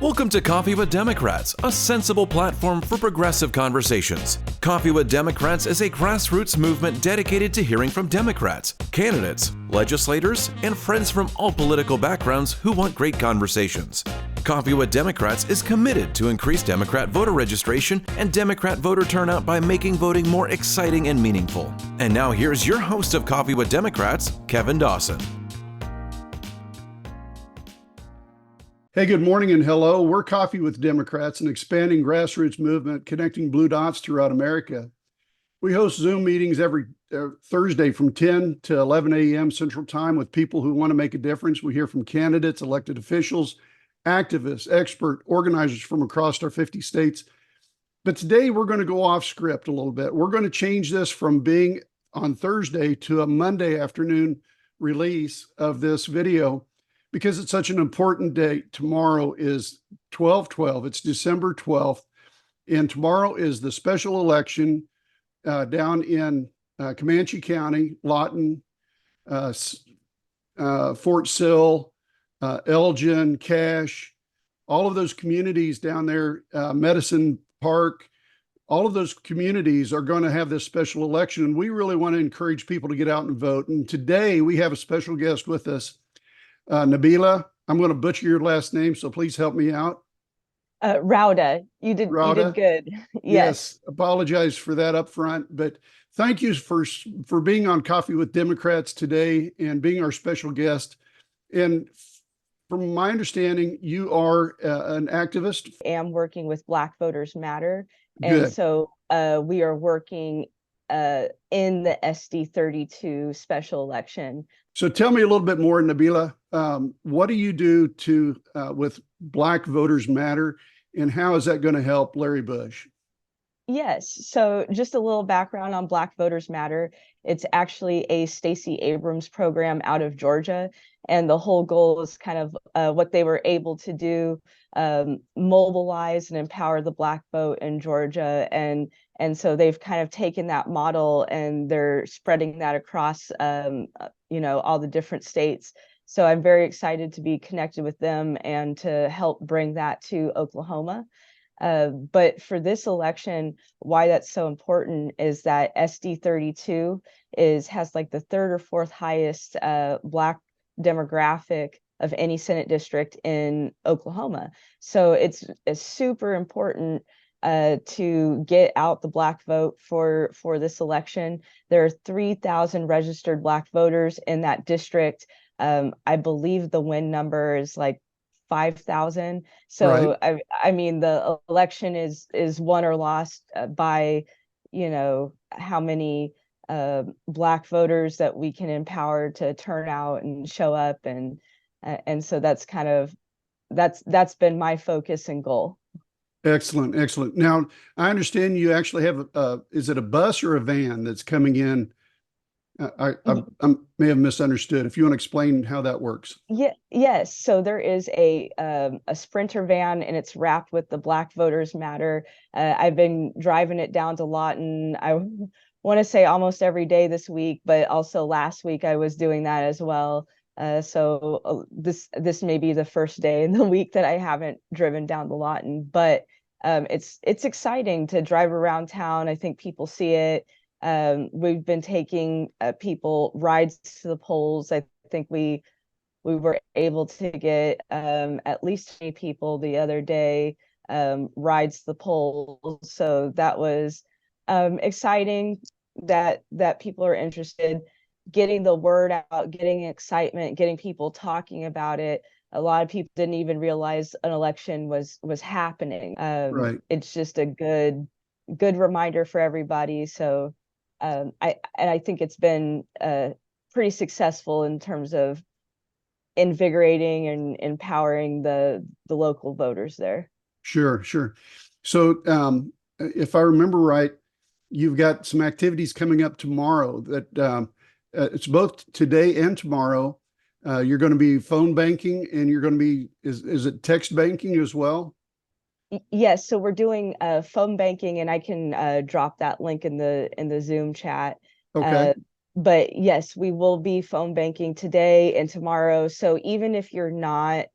Welcome to Coffee with Democrats, a sensible platform for progressive conversations. Coffee with Democrats is a grassroots movement dedicated to hearing from Democrats, candidates, legislators, and friends from all political backgrounds who want great conversations. Coffee with Democrats is committed to increase Democrat voter registration and Democrat voter turnout by making voting more exciting and meaningful. And now here's your host of Coffee with Democrats, Kevin Dawson. Hey, good morning and hello. We're Coffee with Democrats, an expanding grassroots movement connecting blue dots throughout America. We host Zoom meetings every Thursday from 10 to 11 a.m. Central Time with people who want to make a difference. We hear from candidates, elected officials, activists, expert organizers from across our 50 states. But today we're going to go off script a little bit. We're going to change this from being on Thursday to a Monday afternoon release of this video, because it's such an important day. Tomorrow is 12/12. It's December 12th. And tomorrow is the special election down in Comanche County, Lawton, Fort Sill, Elgin, Cache, all of those communities down there, Medicine Park, all of those communities are going to have this special election. And we really want to encourage people to get out and vote. And today we have a special guest with us. Nabilah, I'm going to butcher your last name, so please help me out. Rawdah, you did good. Yes, apologize for that up front, but thank you for being on Coffee with Democrats today and being our special guest. And from my understanding, you are an activist. I am working with Black Voters Matter, Good. And so we are working in the SD 32 special election. So tell me a little bit more, Nabilah. What do you do to with Black Voters Matter, and how is that going to help Larry Bush? Yes. So just a little background on Black Voters Matter. It's actually a Stacey Abrams program out of Georgia. And the whole goal is kind of what they were able to do, mobilize and empower the Black vote in Georgia. And so they've kind of taken that model and they're spreading that across, all the different states. So I'm very excited to be connected with them and to help bring that to Oklahoma. But for this election, why that's so important is that SD 32 has like the third or fourth highest Black demographic of any Senate district in Oklahoma. So it's super important to get out the Black vote for this election. There are 3,000 registered Black voters in that district. I believe the win number is like 5,000. So right. I mean, the election is won or lost by, how many Black voters that we can empower to turn out and show up. And so that's been my focus and goal. Excellent. Excellent. Now, I understand you actually have is it a bus or a van that's coming in? I may have misunderstood. If you want to explain how that works. Yeah. Yes. So there is a Sprinter van, and it's wrapped with the Black Voters Matter. I've been driving it down to Lawton. I want to say almost every day this week, but also last week I was doing that as well. So this may be the first day in the week that I haven't driven down to Lawton, but it's exciting to drive around town. I think people see it. We've been taking people rides to the polls. I think we were able to get at least 20 people the other day rides to the polls. So that was exciting that people are interested, getting the word out, getting excitement, getting people talking about it. A lot of people didn't even realize an election was happening. Right. It's just a good reminder for everybody. So I think it's been pretty successful in terms of invigorating and empowering the local voters there. Sure. So if I remember right, you've got some activities coming up tomorrow that it's both today and tomorrow. You're going to be phone banking, and you're going to be, is it text banking as well? Yes, so we're doing phone banking, and I can drop that link in the Zoom chat. Okay. But yes, we will be phone banking today and tomorrow. So even if you're not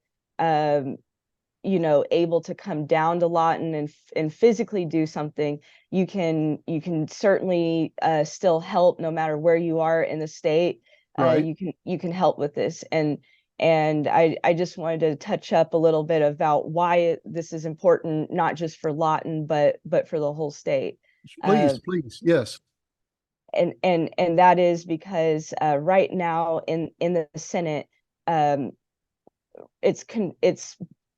able to come down to Lawton and physically do something, you can certainly still help no matter where you are in the state. Right. You can help with this. And I just wanted to touch up a little bit about why this is important, not just for Lawton, but for the whole state. Please. Yes. And that is because right now in the Senate, it's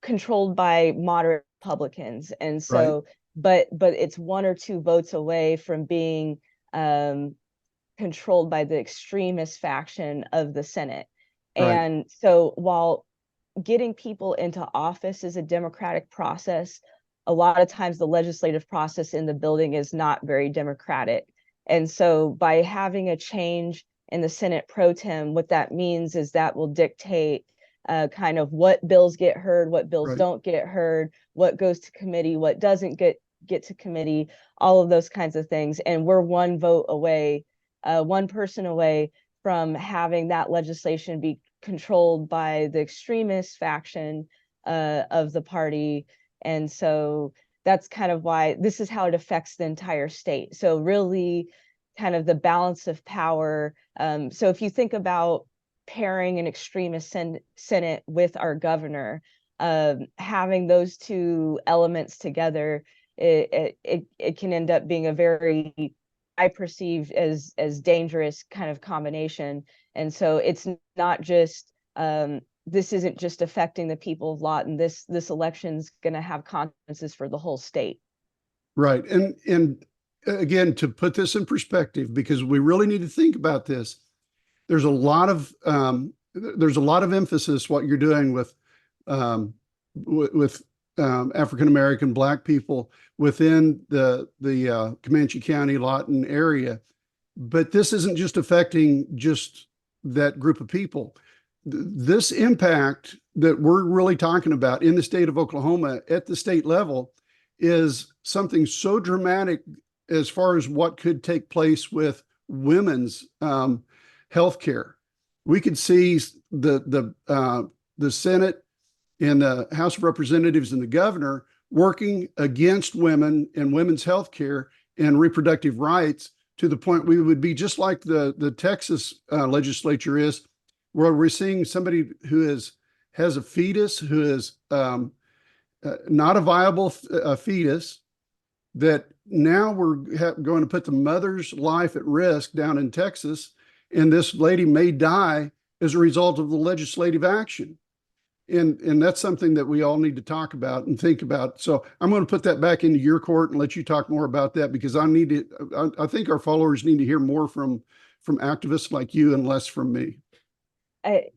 controlled by moderate Republicans, and so Right. but it's 1 or 2 votes away from being controlled by the extremist faction of the Senate. Right. And so while getting people into office is a democratic process, a lot of times the legislative process in the building is not very democratic. And so by having a change in the Senate pro tem, what that means is that will dictate kind of what bills get heard, what bills Right. don't get heard, what goes to committee, what doesn't get to committee, all of those kinds of things. And we're 1 vote away, 1 person away from having that legislation be controlled by the extremist faction of the party. And so that's kind of why this is how it affects the entire state. So really kind of the balance of power. So if you think about pairing an extremist Senate with our governor, having those 2 elements together, it can end up being a very, I perceive as dangerous kind of combination. And so it's not just this isn't just affecting the people of Lawton. This election's going to have consequences for the whole state. Right. And again, to put this in perspective, because we really need to think about this, there's a lot of emphasis what you're doing with African American Black people within the Comanche County Lawton area, but this isn't just affecting just that group of people. This impact that we're really talking about in the state of Oklahoma at the state level is something so dramatic as far as what could take place with women's health care. We could see the Senate and the House of Representatives and the governor working against women and women's health care and reproductive rights to the point we would be just like the Texas legislature is, where we're seeing somebody who has a fetus, who is not a viable fetus, that now we're going to put the mother's life at risk down in Texas, and this lady may die as a result of the legislative action. And that's something that we all need to talk about and think about. So I'm going to put that back into your court and let you talk more about that, because I think our followers need to hear more from activists like you and less from me.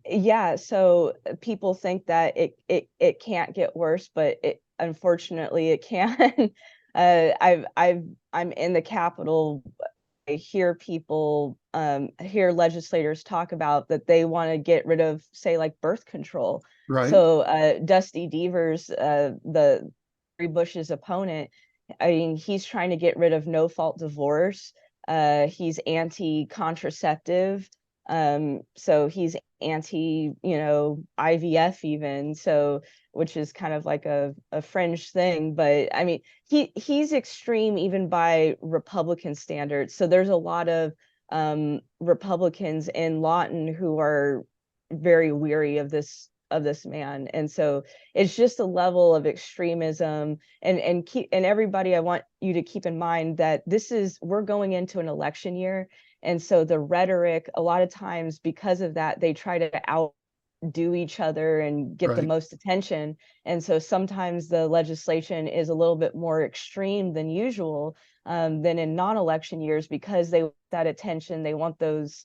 Yeah, so people think that it can't get worse, but unfortunately it can. I'm in the Capitol. I hear people hear legislators talk about that they want to get rid of, say, like birth control. Right. So Dusty Devers, the Bush's opponent, I mean, he's trying to get rid of no-fault divorce. He's anti-contraceptive. So he's anti, IVF even. So, which is kind of like a fringe thing. But I mean, he's extreme even by Republican standards. So there's a lot of Republicans in Lawton who are very weary of this man. And so it's just a level of extremism. And everybody, I want you to keep in mind that we're going into an election year. And so the rhetoric, a lot of times because of that, they try to outdo each other and get the most attention. And so sometimes the legislation is a little bit more extreme than usual than in non-election years, because they want that attention. They want those,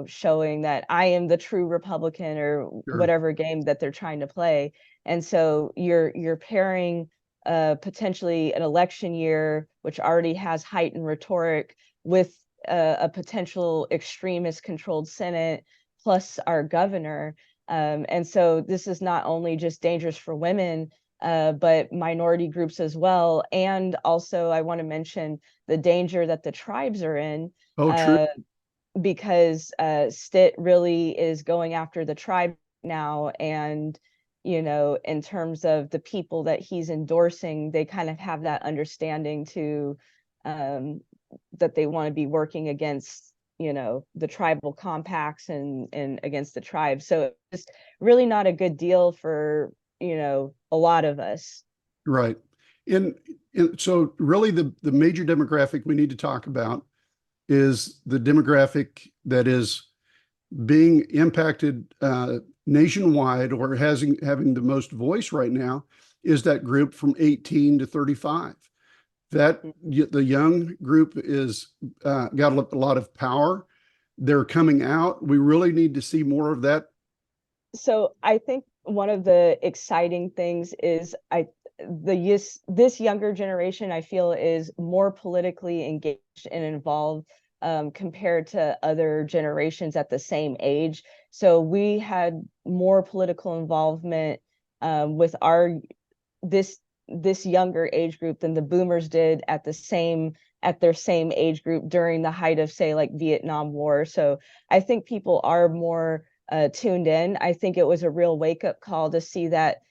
showing that I am the true Republican, or whatever game that they're trying to play. And so you're pairing potentially an election year, which already has heightened rhetoric, with a potential extremist controlled Senate, plus our governor. And so this is not only just dangerous for women, but minority groups as well. And also I want to mention the danger that the tribes are in. Oh, true. Because Stitt really is going after the tribe now. And in terms of the people that he's endorsing, they kind of have that understanding to that they want to be working against, the tribal compacts and against the tribes. So it's really not a good deal for, a lot of us. Right. And so really the major demographic we need to talk about is the demographic that is being impacted nationwide, or having the most voice right now, is that group from 18 to 35. That the young group is got a lot of power. They're coming out. We really need to see more of that. So I think one of the exciting things is this younger generation, I feel, is more politically engaged and involved compared to other generations at the same age. So we had more political involvement with this younger age group than the boomers did at their same age group during the height of, say, like Vietnam War. So I think people are more tuned in. I think it was a real wake-up call to see that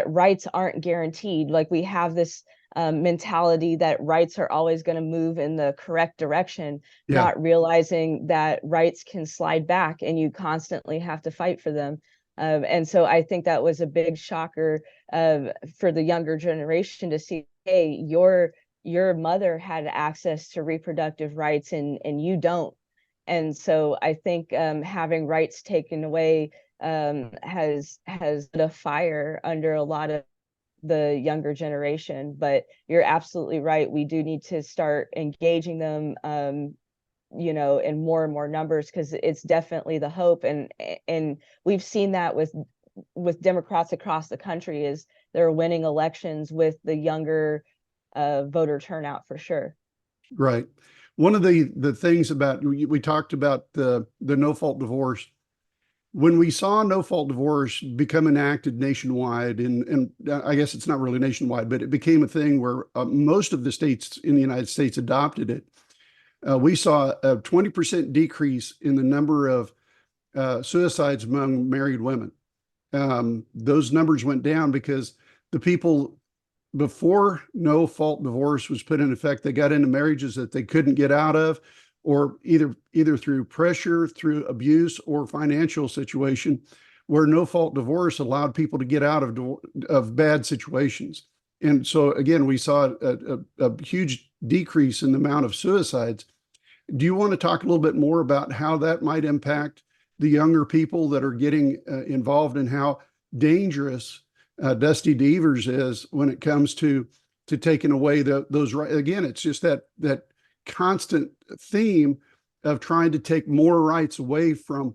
rights aren't guaranteed. Like, we have this mentality that rights are always going to move in the correct direction, not realizing that rights can slide back and you constantly have to fight for them. And so I think that was a big shocker for the younger generation to see, hey, your mother had access to reproductive rights and you don't. And so I think having rights taken away has lit a fire under a lot of the younger generation. But you're absolutely right. We do need to start engaging them, in more and more numbers, because it's definitely the hope. And we've seen that with Democrats across the country, is they're winning elections with the younger voter turnout, for sure. Right. One of the things about, we talked about the no fault divorce. When we saw no fault divorce become enacted nationwide, and I guess it's not really nationwide, but it became a thing where most of the states in the United States adopted it. We saw a 20% decrease in the number of suicides among married women. Those numbers went down because the people, before no fault divorce was put in effect, they got into marriages that they couldn't get out of, or either through pressure, through abuse, or financial situation, where no fault divorce allowed people to get out of bad situations. And so again, we saw a huge decrease in the amount of suicides. Do you want to talk a little bit more about how that might impact the younger people that are getting involved, and how dangerous Dusty Devers is when it comes to taking away those rights? Again, it's just that constant theme of trying to take more rights away from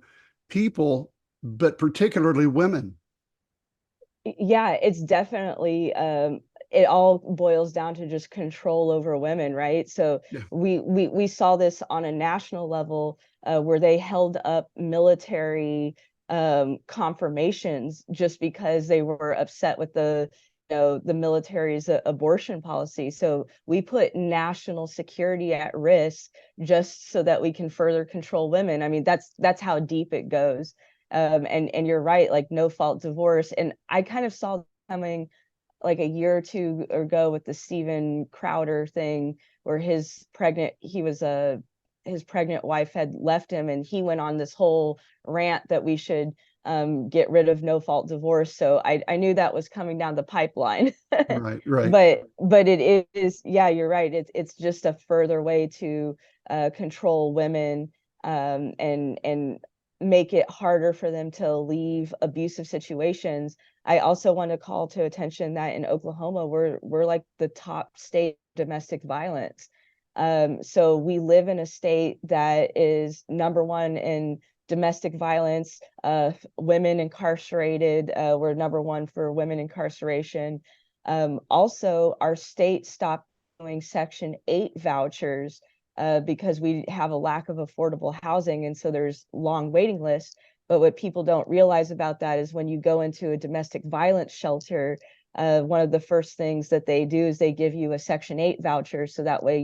people, but particularly women. Yeah, it's definitely it all boils down to just control over women, right? So we saw this on a national level where they held up military confirmations just because they were upset with the military's abortion policy. So we put national security at risk just so that we can further control women. I mean, that's how deep it goes. And you're right, like no fault divorce. And I kind of saw coming like a year or two ago with the Steven Crowder thing, where his pregnant wife had left him, and he went on this whole rant that we should get rid of no fault divorce. So I knew that was coming down the pipeline. Right. But it is, yeah, you're right. It's just a further way to control women and make it harder for them to leave abusive situations. I also want to call to attention that in Oklahoma, we're like the top state domestic violence. So we live in a state that is number one in domestic violence, women incarcerated. We're number one for women incarceration. Also, our state stopped doing Section 8 vouchers because we have a lack of affordable housing, and so there's long waiting lists. But what people don't realize about that is when you go into a domestic violence shelter, one of the first things that they do is they give you a Section 8 voucher, so that way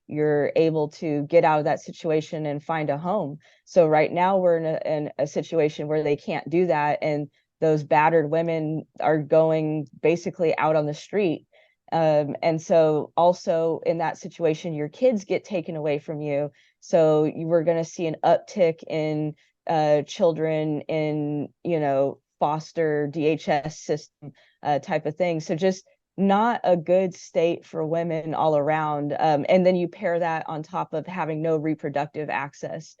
you're able to get out of that situation and find a home. So right now we're in a situation where they can't do that, and those battered women are going basically out on the street. And so also in that situation, your kids get taken away from you. So you were going to see an uptick in children in, foster DHS system type of thing. So just not a good state for women all around. And then you pair that on top of having no reproductive access.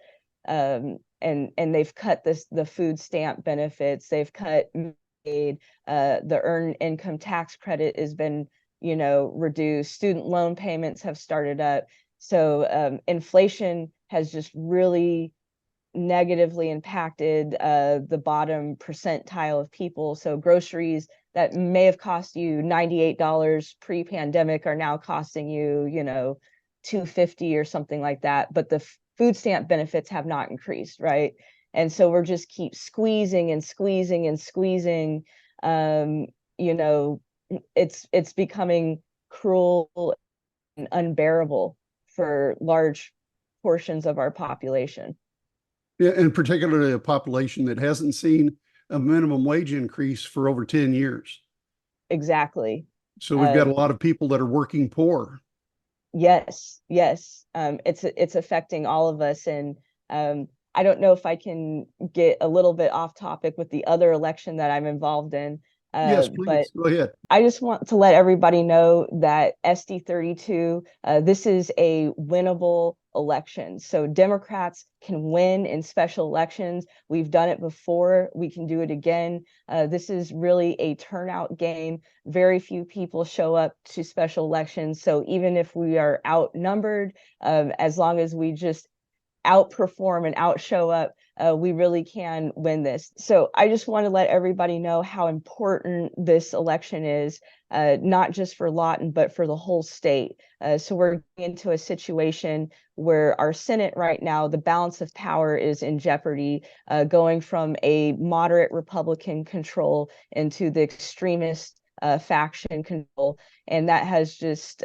And they've cut the food stamp benefits, they've cut Medicaid, the earned income tax credit has been, reduced, student loan payments have started up. So inflation has just really negatively impacted the bottom percentile of people. So groceries that may have cost you $98 pre-pandemic are now costing you, $250 or something like that. But the food stamp benefits have not increased, right? And so we're just keep squeezing and squeezing and squeezing. You know, it's becoming cruel and unbearable for large portions of our population. Yeah, and particularly a population that hasn't seen a minimum wage increase for over 10 years. Exactly. So we've got a lot of people that are working poor. Yes, yes. It's affecting all of us. And I don't know if I can get a little bit off topic with the other election that I'm involved in. Yes, But please, go ahead. I just want to let everybody know that SD 32, this is a winnable election. So Democrats can win in special elections. We've done it before. We can do it again. This is really a turnout game. Very few people show up to special elections. So even if we are outnumbered, as long as we just outperform and outshow up, we really can win this. So I just want to let everybody know how important this election is, not just for Lawton, but for the whole state. So we're into a situation where our Senate right now, the balance of power is in jeopardy, going from a moderate Republican control into the extremist faction control. And that has just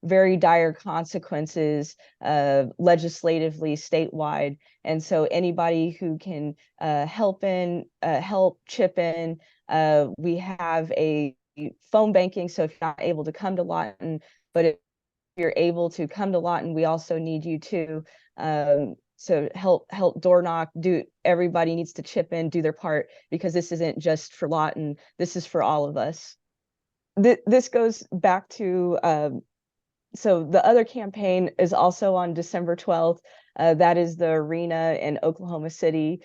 very dire consequences legislatively statewide. And so anybody who can help chip in, we have a phone banking. So if you're not able to come to Lawton, but if you're able to come to Lawton, we also need you to. So help door knock. Everybody needs to chip in, do their part, because this isn't just for Lawton. This is for all of us. This goes back to so the other campaign is also on December 12th. That is the arena in Oklahoma City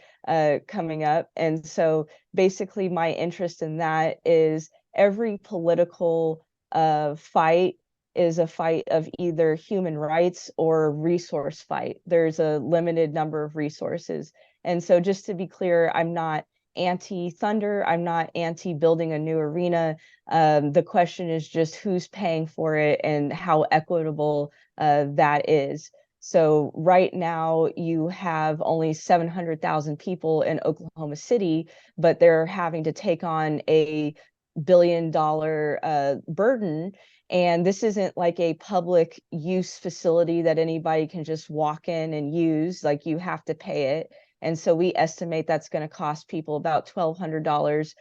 coming up. And so basically my interest in that is every political fight is a fight of either human rights or resource fight. There's a limited number of resources. And so just to be clear, I'm not anti-Thunder. I'm not anti-building a new arena. The question is just who's paying for it and how equitable that is. So right now you have only 700,000 people in Oklahoma City, but they're having to take on a $1 billion burden. And this isn't like a public use facility that anybody can just walk in and use. Like, you have to pay it. And so we estimate that's going to cost people about $1,200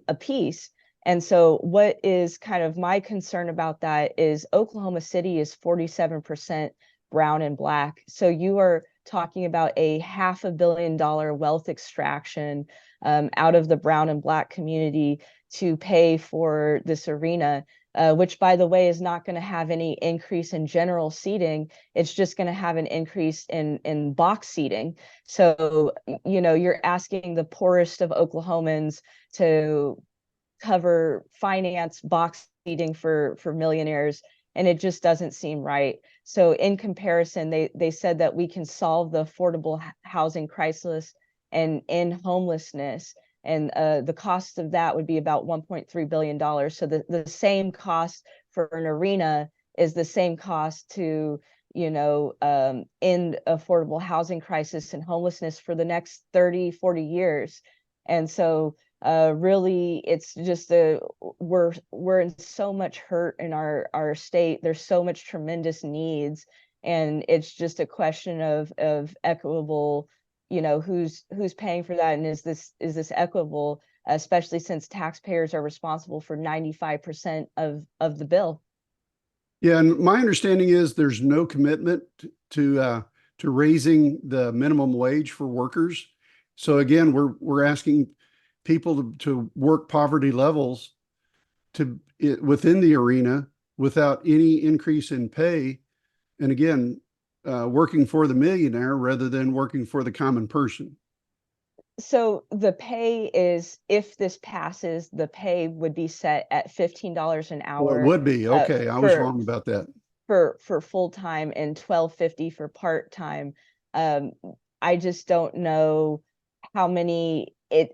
a piece. And so what is kind of my concern about that is Oklahoma City is 47% brown and black. So you are talking about a $500 million wealth extraction out of the brown and black community to pay for this arena. Which, by the way, is not going to have any increase in general seating. It's just going to have an increase in box seating. So, you're asking the poorest of Oklahomans to finance box seating for millionaires, and it just doesn't seem right. So in comparison, they said that we can solve the affordable housing crisis and end homelessness. And the cost of that would be about $1.3 billion. So the same cost for an arena is the same cost to, end affordable housing crisis and homelessness for the next 30, 40 years. And so really, it's just we're in so much hurt in our state. There's so much tremendous needs. And it's just a question of equitable who's paying for that, and is this equitable, especially since taxpayers are responsible for 95% of the bill. Yeah, and my understanding is there's no commitment to raising the minimum wage for workers. So again, we're asking people to work poverty levels within the arena without any increase in pay, and again, working for the millionaire rather than working for the common person. So the pay is, if this passes, the pay would be set at $15 an Well, it hour would be. Okay, I was wrong about that. For full-time and $12.50 for part-time. Um, I just don't know how many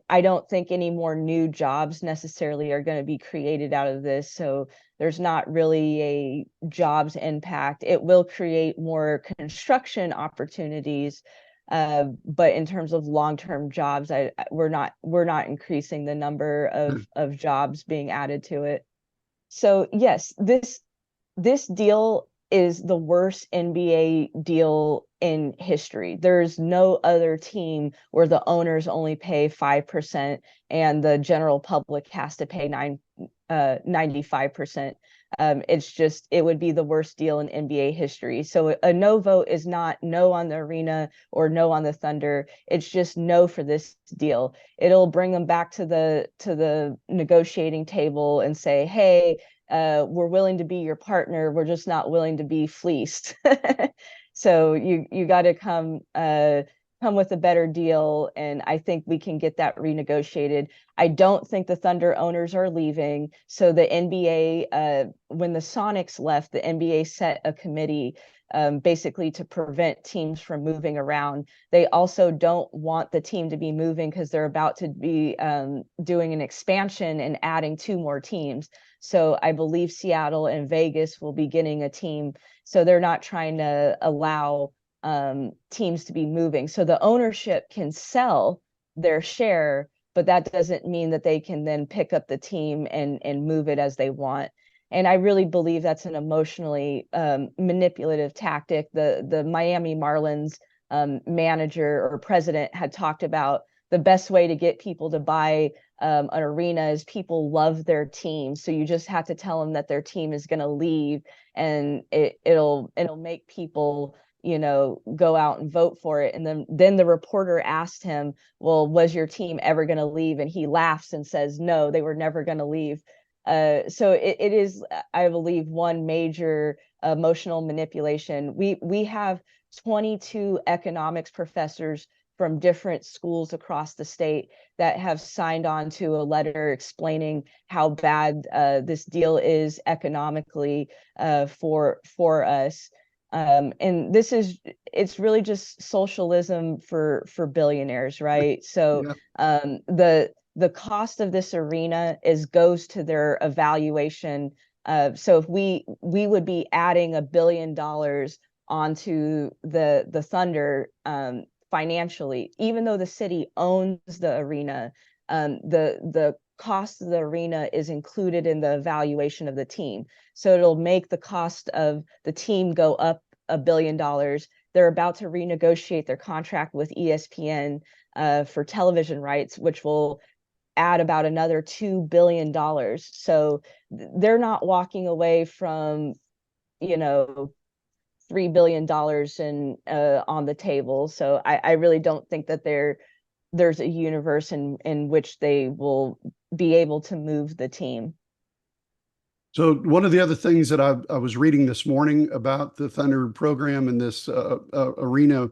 I don't think any more new jobs necessarily are going to be created out of this. So there's not really a jobs impact. It will create more construction opportunities. But in terms of long-term jobs, we're not increasing the number of jobs being added to it. So yes, this deal is the worst NBA deal in history. There's no other team where the owners only pay 5% and the general public has to pay 95%. It would be the worst deal in NBA history. So a no vote is not no on the arena or no on the Thunder. It's just no for this deal. It'll bring them back to the negotiating table and say, hey, we're willing to be your partner. We're just not willing to be fleeced. So you got to come with a better deal, and I think we can get that renegotiated. I don't think the Thunder owners are leaving. So the NBA, when the Sonics left, the NBA set a committee basically to prevent teams from moving around. They also don't want the team to be moving because they're about to be doing an expansion and adding 2 more teams. So I believe Seattle and Vegas will be getting a team. So they're not trying to allow teams to be moving. So the ownership can sell their share, but that doesn't mean that they can then pick up the team and move it as they want. And I really believe that's an emotionally manipulative tactic. The Miami Marlins manager or president had talked about the best way to get people to buy an arena is people love their team. So you just have to tell them that their team is going to leave, and it'll make people go out and vote for it. And then the reporter asked him, well, was your team ever going to leave? And he laughs and says, no, they were never going to leave. So it is, I believe, one major emotional manipulation. We have 22 economics professors from different schools across the state that have signed on to a letter explaining how bad this deal is economically for us. And it's really just socialism for billionaires, right? So yeah. The cost of this arena goes to their evaluation. So if we would be adding $1 billion onto the Thunder financially, even though the city owns the arena, the cost of the arena is included in the evaluation of the team. So it'll make the cost of the team go up $1 billion. They're about to renegotiate their contract with ESPN for television rights, which will add about another $2 billion. So they're not walking away from, $3 billion on the table. So I really don't think that there's a universe in which they will be able to move the team. So one of the other things that I was reading this morning about the Thunder program and this arena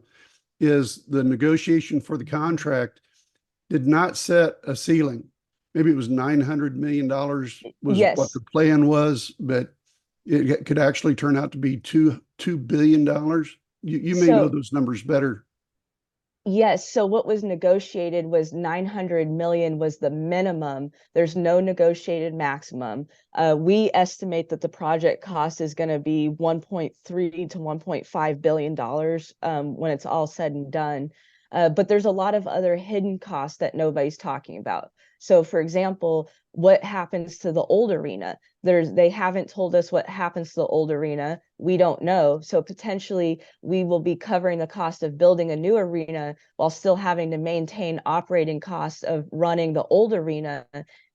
is the negotiation for the contract did not set a ceiling. Maybe it was $900 million was yes. what the plan was, but it could actually turn out to be $2 billion. You may know those numbers better. Yes. So what was negotiated was 900 million was the minimum. There's no negotiated maximum. We estimate that the project cost is going to be 1.3 to 1.5 billion dollars when it's all said and done. But there's a lot of other hidden costs that nobody's talking about. So for example, what happens to the old arena? They haven't told us what happens to the old arena. We don't know. So potentially we will be covering the cost of building a new arena while still having to maintain operating costs of running the old arena.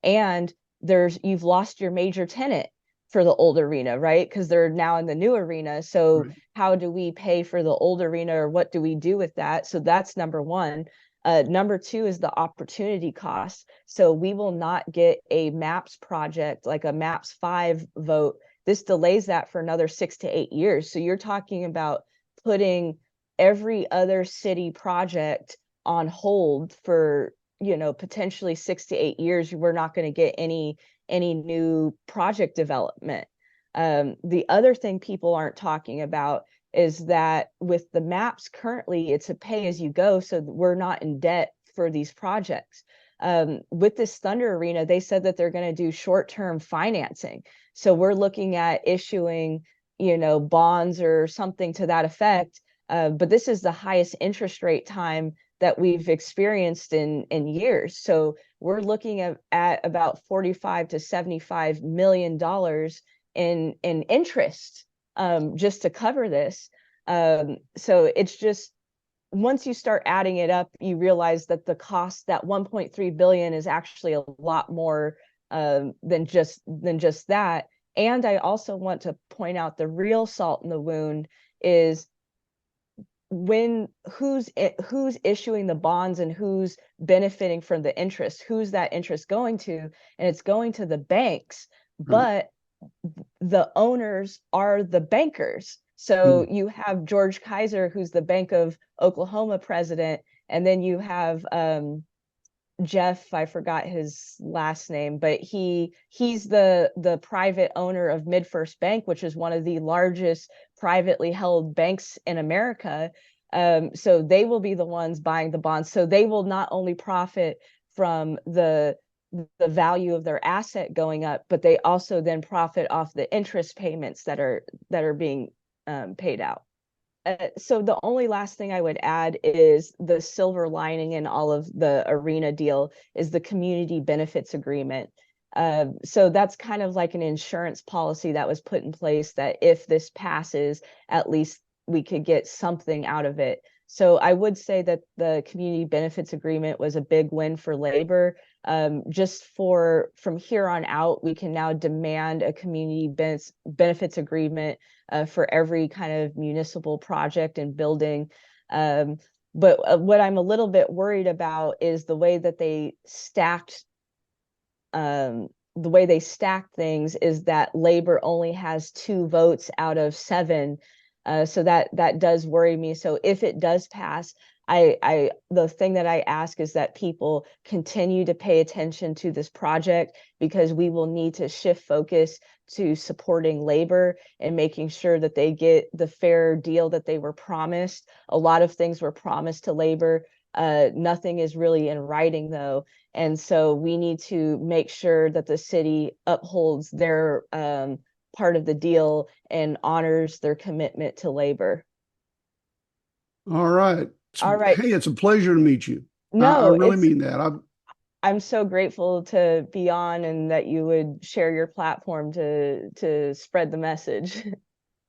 And you've lost your major tenant for the old arena, right? Because they're now in the new arena. So Right. how do we pay for the old arena, or what do we do with that? So that's number one. Number two is the opportunity cost. So we will not get a MAPS project, like a MAPS 5 vote. This delays that for another 6 to 8 years. So you're talking about putting every other city project on hold for, potentially 6 to 8 years. We're not going to get any new project development. The other thing people aren't talking about is that with the MAPS currently, it's a pay as you go, so we're not in debt for these projects. With this Thunder Arena, they said that they're going to do short-term financing. So we're looking at issuing, bonds or something to that effect. But this is the highest interest rate time that we've experienced in years. So we're looking at about $45 to $75 million in interest, just to cover this. So it's just, once you start adding it up, you realize that the cost, that 1.3 billion, is actually a lot more than just that. And I also want to point out the real salt in the wound is who's issuing the bonds and who's benefiting from the interest. Who's that interest going to? And it's going to the banks, Right. but the owners are the bankers. So you have George Kaiser, who's the Bank of Oklahoma president, and then you have Jeff, I forgot his last name, but he's the private owner of MidFirst Bank, which is one of the largest privately held banks in America. So they will be the ones buying the bonds. So they will not only profit from the value of their asset going up, but they also then profit off the interest payments that are being paid out. So the only last thing I would add is the silver lining in all of the arena deal is the community benefits agreement. So that's kind of like an insurance policy that was put in place that if this passes, at least we could get something out of it. So I would say that the community benefits agreement was a big win for labor. Just from here on out, we can now demand a community benefits agreement for every kind of municipal project and building. But what I'm a little bit worried about is the way that they stacked things is that labor only has 2 votes out of 7. So that does worry me. So if it does pass, the thing that I ask is that people continue to pay attention to this project, because we will need to shift focus to supporting labor and making sure that they get the fair deal that they were promised. A lot of things were promised to labor. Nothing is really in writing though. And so we need to make sure that the city upholds their part of the deal and honors their commitment to labor. All right. All right. Hey, it's a pleasure to meet you. I No, really mean that. I'm so grateful to be on and that you would share your platform to spread the message.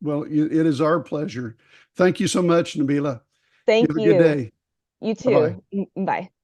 Well, it is our pleasure. Thank you so much, Nabilah. You Thank have a good you. day. You Bye-bye. too. Bye.